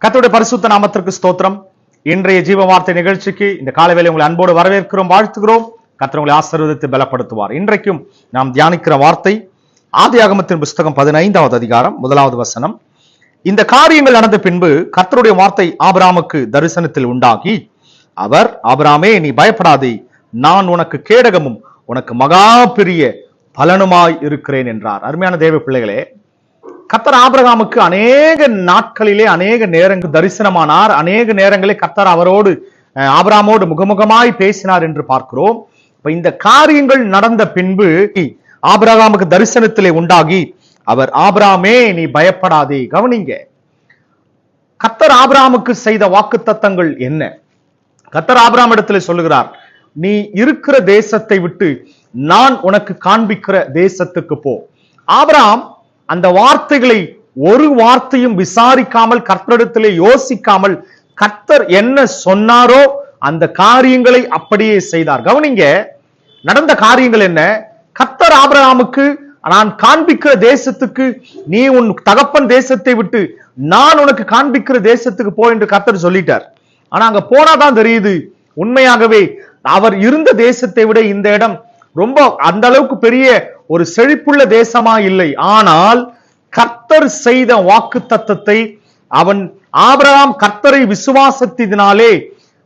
கர்த்தருடைய பரிசுத்த நாமத்திற்கு ஸ்தோத்திரம். இன்றைய ஜீவ வார்த்தை நிகழ்ச்சிக்கு இந்த காலவேளை உங்களை அன்போடு வரவேற்கிறோம், வாழ்த்துகிறோம். கர்த்தர் உங்களை ஆசீர்வதித்து பலப்படுத்துவார். இன்றைக்கும் நாம் தியானிக்கிற வார்த்தை ஆதியாகமத்தின் புஸ்தகம் 15வது அதிகாரம் 1வது வசனம். இந்த காரியங்கள் நடந்த பின்பு கர்த்தருடைய வார்த்தை ஆபிரகாமுக்கு தரிசனத்தில் உண்டாகி, அவர், ஆபிரகாமே, நீ பயப்படாதே, நான் உனக்கு கேடகமும் உனக்கு மகா பெரிய பலனுமாய் இருக்கிறேன் என்றார். அருமையான தேவ பிள்ளைகளே, கர்த்தர் ஆபிரகாமுக்கு அநேக நாட்களிலே அநேக நேரங்கள் தரிசனமானார். அநேக நேரங்களே கர்த்தர் அவரோடு ஆபிரகாமோடு முகமுகமாய் பேசினார் என்று பார்க்கிறோம். இந்த காரியங்கள் நடந்த பின்பு ஆபிரகாமுக்கு தரிசனத்திலே உண்டாகி, அவர், ஆபிரகாமே, நீ பயப்படாதே. கவனிங்க, கர்த்தர் ஆபிரகாமுக்கு செய்த வாக்குத்தத்தங்கள் என்ன? கர்த்தர் ஆபிரகாம் இடத்திலே சொல்லுகிறார், நீ இருக்கிற தேசத்தை விட்டு நான் உனக்கு காண்பிக்கிற தேசத்துக்கு போ. ஆபிரகாம் அந்த வார்த்தைகளை ஒரு வார்த்தையும் விசாரிக்காமல், கர்த்தரிடத்திலே யோசிக்காமல், கர்த்தர் என்ன சொன்னாரோ அந்த காரியங்களை அப்படியே செய்தார். கவனிங்க, நடந்த காரியங்கள் என்ன? கர்த்தர் ஆபிரகாமுக்கு, நான் காண்பிக்கிற தேசத்துக்கு, நீ உன் தகப்பன் தேசத்தை விட்டு நான் உனக்கு காண்பிக்கிற தேசத்துக்கு போ என்று கர்த்தர் சொல்லிட்டார். ஆனா அங்க போனாதான் தெரியுது, உண்மையாகவே அவர் இருந்த தேசத்தை விட இந்த இடம் ரொம்ப அந்த அளவுக்கு பெரிய ஒரு செழிப்புள்ள தேசமா இல்லை. ஆனால் கர்த்தர் செய்த வாக்கு தத்தத்தை ஆபிரகாம் கர்த்தரை விசுவாசத்தினாலே,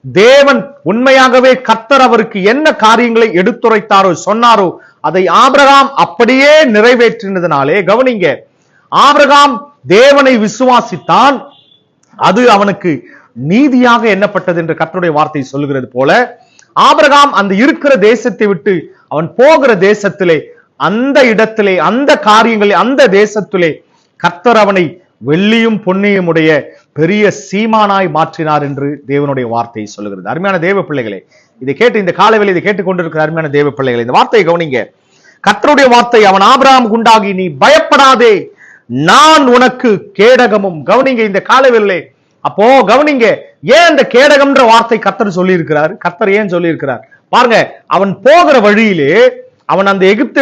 தேவன் உண்மையாகவே கர்த்தர் அவருக்கு என்ன காரியங்களை எடுத்துரைத்தாரோ சொன்னாரோ அதை ஆபிரகாம் அப்படியே நிறைவேற்றினதுனாலே, கவனிங்க, ஆபிரகாம் தேவனை விசுவாசித்தான், அது அவனுக்கு நீதியாக எண்ணப்பட்டது என்று கர்த்தருடைய வார்த்தை சொல்லுகிறது போல, ஆபிரகாம் அந்த இருக்கிற தேசத்தை விட்டு அவன் போகிற தேசத்திலே, அந்த இடத்திலே, அந்த காரியங்களே, அந்த தேசத்திலே கர்த்தர் அவனை வெள்ளியும் பொன்னியும் உடைய பெரிய சீமானாய் மாற்றினார் என்று தேவனுடைய வார்த்தை சொல்லுகிறது. அருமையான தேவ பிள்ளைகளே, இதை கேட்டு இந்த காலவேளை இதை கேட்டுக்கொண்டிருக்கிற அருமையான தேவ பிள்ளைகளே, இந்த வார்த்தையை கவனிங்க. கர்த்தருடைய வார்த்தை அவன் ஆபிரகாமுக்கு உண்டாகி, நீ பயப்படாதே, நான் உனக்கு கேடகமும். கவனிங்க இந்த காலவேளை. அப்போ கவனிங்க, ஏன் இந்த கேடகம்ன்ற வார்த்தை கர்த்தர் சொல்லி இருக்கிறார்? கர்த்தர் ஏன் சொல்லி இருக்கிறார் பாருங்க. அவன் போகிற வழியிலே, அவன் அந்த எகிப்து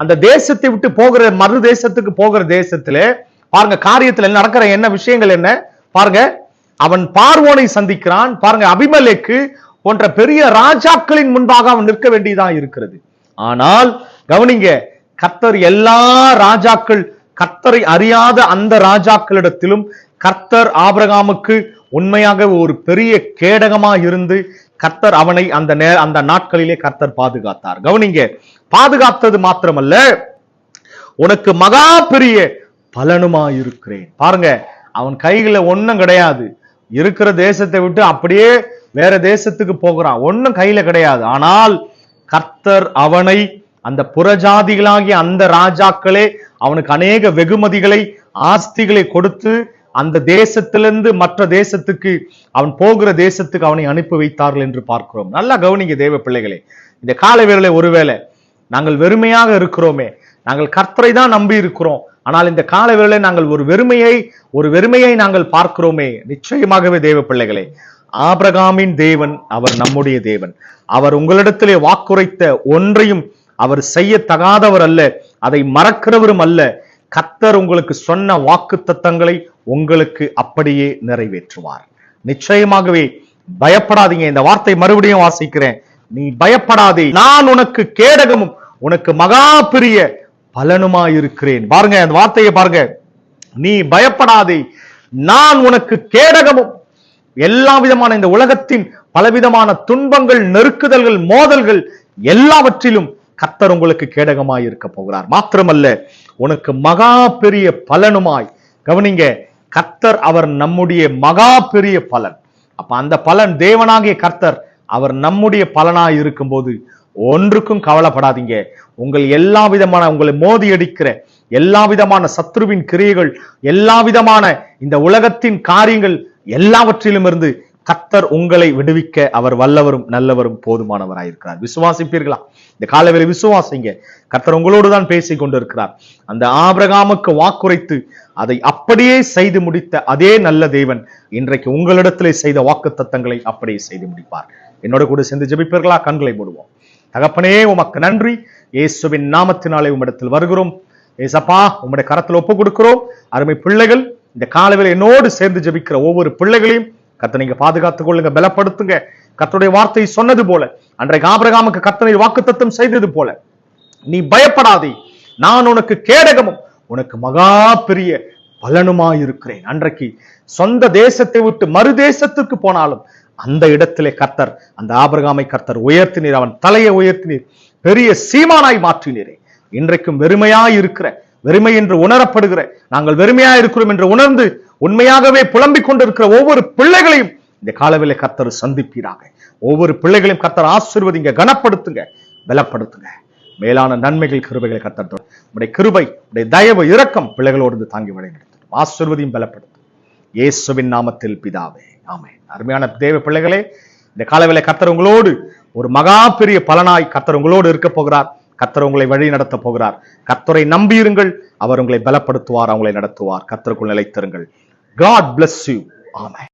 அந்த தேசத்தை விட்டு போகிற மறு தேசத்துக்கு போகிற தேசத்துல பாருங்க, காரியத்துல நடக்கிற என்ன விஷயங்கள் என்ன பாருங்க. அவன் பார்வோனை சந்திக்கிறான் பாருங்க. அபிமெலேக்கு போன்ற பெரிய ராஜாக்களின் முன்பாக அவன் நிற்க வேண்டியதாக இருக்கிறது. ஆனால் கவனிங்க, கர்த்தர் எல்லா ராஜாக்கள், கர்த்தரை அறியாத அந்த ராஜாக்களிடத்திலும் கர்த்தர் ஆபிரகாமுக்கு உண்மையாக ஒரு பெரிய கேடகமா இருந்து கர்த்தர் அவனை அந்த நாட்களிலே கர்த்தர் பாதுகாத்தார். கவனிங்க, பாதுகாத்தது மாத்திரமல்ல, உனக்கு மகா பெரிய பலனுமா இருக்கிறேன். பாருங்க, அவன் கையில ஒன்னும் கிடையாது, இருக்கிற தேசத்தை விட்டு அப்படியே வேற தேசத்துக்கு போகிறான், ஒன்னும் கையில கிடையாது. ஆனால் கர்த்தர் அவனை, அந்த புறஜாதிகளாகிய அந்த ராஜாக்களே அவனுக்கு அநேக வெகுமதிகளை, ஆஸ்திகளை கொடுத்து அந்த தேசத்திலிருந்து மற்ற தேசத்துக்கு, அவன் போகிற தேசத்துக்கு அவனை அனுப்பி வைத்தார்கள் என்று பார்க்கிறோம். நல்லா கவனிங்க தேவ பிள்ளைகளே, இந்த கால வேளையில ஒருவேளை நாங்கள் வெறுமையாக இருக்கிறோமே, நாங்கள் கர்த்தரை தான் நம்பி இருக்கிறோம், ஆனால் இந்த கால வேளையில நாங்கள் ஒரு வெறுமையை நாங்கள் பார்க்கிறோமே. நிச்சயமாகவே தேவ பிள்ளைகளே, ஆபிரகாமின் தேவன் அவர் நம்முடைய தேவன். அவர் உங்களிடத்திலே வாக்குரைத்த ஒன்றையும் அவர் செய்ய தகாதவர் அல்ல, அதை மறக்கிறவரும் அல்ல. கர்த்தர் உங்களுக்கு சொன்ன வாக்கு தத்தங்களை உங்களுக்கு அப்படியே நிறைவேற்றுவார். நிச்சயமாகவே பயப்படாதீங்க. இந்த வார்த்தை மறுபடியும் வாசிக்கிறேன், நீ பயப்படாதே, நான் உனக்கு கேடகமும் உனக்கு மகா பெரிய பலனுமா இருக்கிறேன். பாருங்க அந்த வார்த்தையை பாருங்க, நீ பயப்படாதே, நான் உனக்கு கேடகமும். எல்லா விதமான இந்த உலகத்தின் பலவிதமான துன்பங்கள், நெருக்குதல்கள், மோதல்கள் எல்லாவற்றிலும் கர்த்தர் உங்களுக்கு கேடகமாய் இருக்க போகிறார். மாத்திரமல்ல, உனக்கு மகா பெரிய பலனுமாய். கவனிங்க, கர்த்தர் அவர் நம்முடைய மகா பெரிய பலன். அப்ப அந்த பலன் தேவனாகிய கர்த்தர் அவர் நம்முடைய பலனாய் இருக்கும் போது ஒன்றுக்கும் கவலைப்படாதீங்க. உங்கள் எல்லா விதமான, உங்களை மோதி அடிக்கிற எல்லா விதமான சத்ருவின் கிரியைகள், எல்லா விதமான இந்த உலகத்தின் காரியங்கள் எல்லாவற்றிலும் இருந்து கர்த்தர் உங்களை விடுவிக்க அவர் வல்லவரும் நல்லவரும் போதுமானவராயிருக்கிறார். விசுவாசிப்பீர்களா? இந்த காலவேளை விசுவாசிங்க, கர்த்தர் உங்களோடு தான் பேசிக் கொண்டிருக்கிறார். அந்த ஆபிரகாமுக்கு வாக்குரைத்து அதை அப்படியே செய்து முடித்த அதே நல்ல தேவன் இன்றைக்கு உங்களிடத்திலே செய்த வாக்கு தத்தங்களை அப்படியே செய்து முடிப்பார். என்னோட கூட சேர்ந்து ஜெபிப்பீர்களா? கண்களை மூடுவோம். தகப்பனே, உமக்கு நன்றி. இயேசுவின் நாமத்தினாலே உம்மிடத்தில் வருகிறோம். ஏசப்பா, உம்முடைய கரத்தில் ஒப்பு கொடுக்கிறோம். அருமை பிள்ளைகள் இந்த காலவேளை என்னோடு சேர்ந்து ஜெபிக்கிற ஒவ்வொரு பிள்ளைகளையும் கர்த்தர் நீங்க பாதுகாத்துக் கொள்ளுங்க, பலப்படுத்துங்க. கர்த்தருடைய வார்த்தை சொன்னது போல, அன்றைக்கு ஆபிரகாமுக்கு கர்த்தர் வாக்குத்தத்தம் செய்தது போல, நீ பயப்படாதே, நான் உனக்கு கேடகமும் உனக்கு மகா பெரிய பலனுமாயிருக்கிறேன். அன்றைக்கு சொந்த தேசத்தை விட்டு மறு தேசத்திற்கு போனாலும் அந்த இடத்திலே கர்த்தர் அந்த ஆபிரகாமை கர்த்தர் உயர்த்தினீர், அவன் தலையை உயர்த்தினீர், பெரிய சீமானாய் மாற்றினீரே. இன்றைக்கும் வெறுமையாய் இருக்கிற, வெறுமை என்று உணரப்படுகிற, நாங்கள் வெறுமையா இருக்கிறோம் என்று உணர்ந்து உண்மையாகவே புலம்பிக் கொண்டிருக்கிற ஒவ்வொரு பிள்ளைகளையும் இந்த காலவேளை கர்த்தர் சந்திப்பீராக. ஒவ்வொரு பிள்ளைகளையும் கர்த்தர் ஆசீர்வதிங்க, கனப்படுத்துங்க, பலப்படுத்துங்க. மேலான நன்மைகள் கிருபைகளை கர்த்தர் உடைய கிருபை, உடைய தயவு, இரக்கம் பிள்ளைகளோடு தாங்கி வழிநடத்தும். ஆசீர்வதியும், பலப்படுத்தும். இயேசுவின் நாமத்தில் பிதாவே, ஆமென். அருமையான தேவ பிள்ளைகளே, இந்த காலவேளை கர்த்தர் உங்களோடு ஒரு மகா பெரிய பலனாய் கர்த்தர் உங்களோடு இருக்க போகிறார். கர்த்தர் உங்களை வழி நடத்த போகிறார். கர்த்தரை நம்பியிருங்கள், அவர் உங்களை பலப்படுத்துவார், அவங்களை நடத்துவார். கர்த்தருக்குள் நிலைத்திருங்கள். God bless you. ஆமென்.